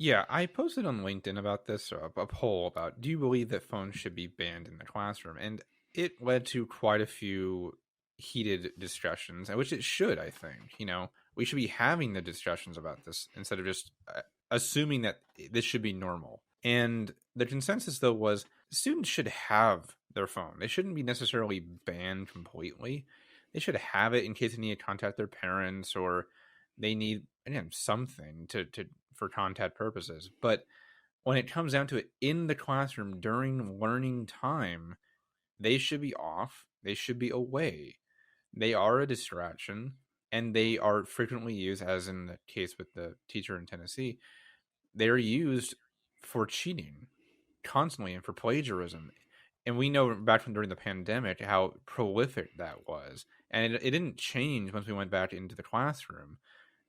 Yeah, I posted on LinkedIn about this, a poll about do you believe that phones should be banned in the classroom? And it led to quite a few heated discussions, which it should, I think. We should be having the discussions about this instead of just assuming that this should be normal. And the consensus, though, was students should have their phone. They shouldn't be necessarily banned completely. They should have it in case they need to contact their parents or they need, again, something to for contact purposes. But when it comes down to it in the classroom during learning time, they should be off. They should be away. They are a distraction and they are frequently used, as in the case with the teacher in Tennessee, they're used for cheating constantly and for plagiarism. And we know back from during the pandemic how prolific that was. And it didn't change once we went back into the classroom,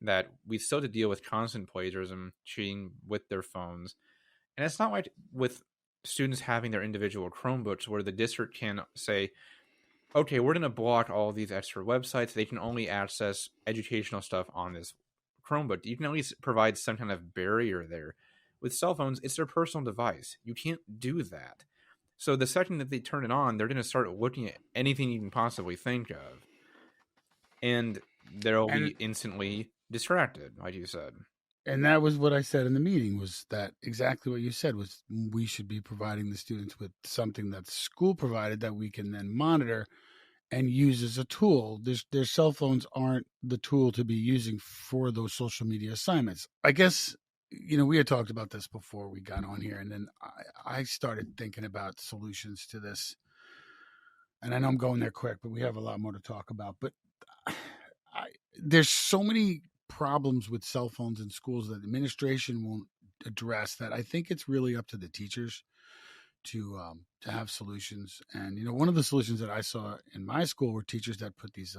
that we still had to deal with constant plagiarism, cheating with their phones. And it's not like with students having their individual Chromebooks where the district can say, okay, we're going to block all these extra websites. They can only access educational stuff on this Chromebook. You can at least provide some kind of barrier there. With cell phones, it's their personal device. You can't do that. So the second that they turn it on, they're going to start looking at anything you can possibly think of. And they'll And be instantly distracted, like you said. and that was what I said in the meeting, was that exactly what you said, was we should be providing the students with something that's school provided that we can then monitor and use as a tool. Their cell phones aren't the tool to be using for those social media assignments. I guess, we had talked about this before we got on here, and then I started thinking about solutions to this. And I know I'm going there quick, but we have a lot more to talk about. But there's so many problems with cell phones in schools that administration won't address, that I think it's really up to the teachers to have solutions. And one of the solutions that I saw in my school were teachers that put these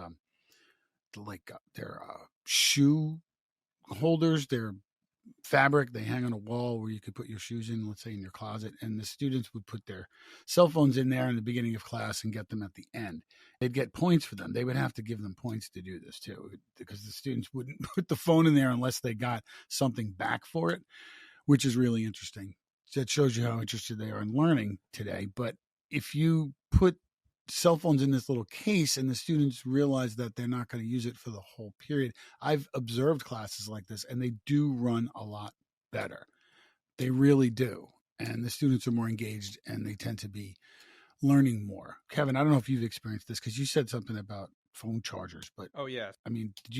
their shoe holders, their fabric they hang on a wall where you could put your shoes in, let's say in your closet, and the students would put their cell phones in there in the beginning of class and get them at the end. They'd get points for them. They would have to give them points to do this too, because the students wouldn't put the phone in there unless they got something back for it, which is really interesting. That shows you how interested they are in learning today. But if you put cell phones in this little case and the students realize that they're not going to use it for the whole period, I've observed classes like this and they do run a lot better. They really do. And the students are more engaged and they tend to be learning more. Kevin, I don't know if you've experienced this because you said something about phone chargers, but Oh, yeah. I mean, did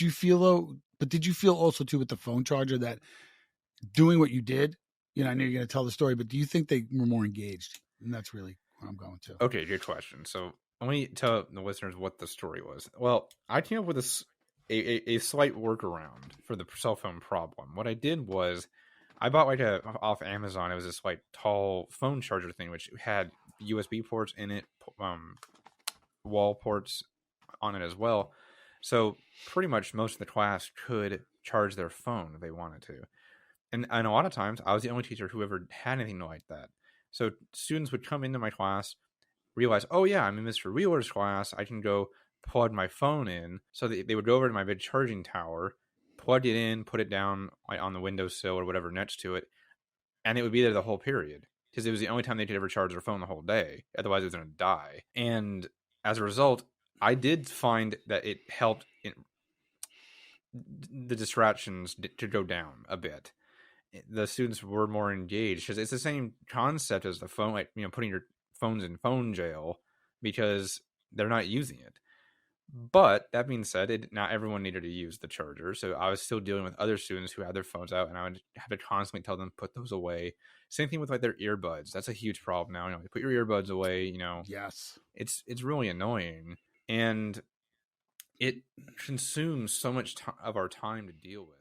you feel also too with the phone charger that doing what you did, I know you're going to tell the story, but do you think they were more engaged? And that's really where I'm going to. Okay, good question. So let me tell the listeners what the story was. Well, I came up with a slight workaround for the cell phone problem. What I did was I bought like off Amazon. It was this like tall phone charger thing, which had USB ports in it, wall ports on it as well. So pretty much most of the class could charge their phone if they wanted to. And a lot of times I was the only teacher who ever had anything like that. So students would come into my class, realize, oh yeah, I'm in Mr. Wheeler's class. I can go plug my phone in. So they would go over to my big charging tower, plug it in, put it down on the windowsill or whatever next to it, and it would be there the whole period because it was the only time they could ever charge their phone the whole day. Otherwise, it was going to die. And as a result, I did find that it helped the distractions to go down a bit. The students were more engaged because it's the same concept as the phone, like putting your phones in phone jail because they're not using it. But that being said, not everyone needed to use the charger, so I was still dealing with other students who had their phones out, and I would have to constantly tell them put those away. Same thing with like their earbuds. That's a huge problem now. Put your earbuds away. Yes. It's really annoying, and it consumes so much of our time to deal with.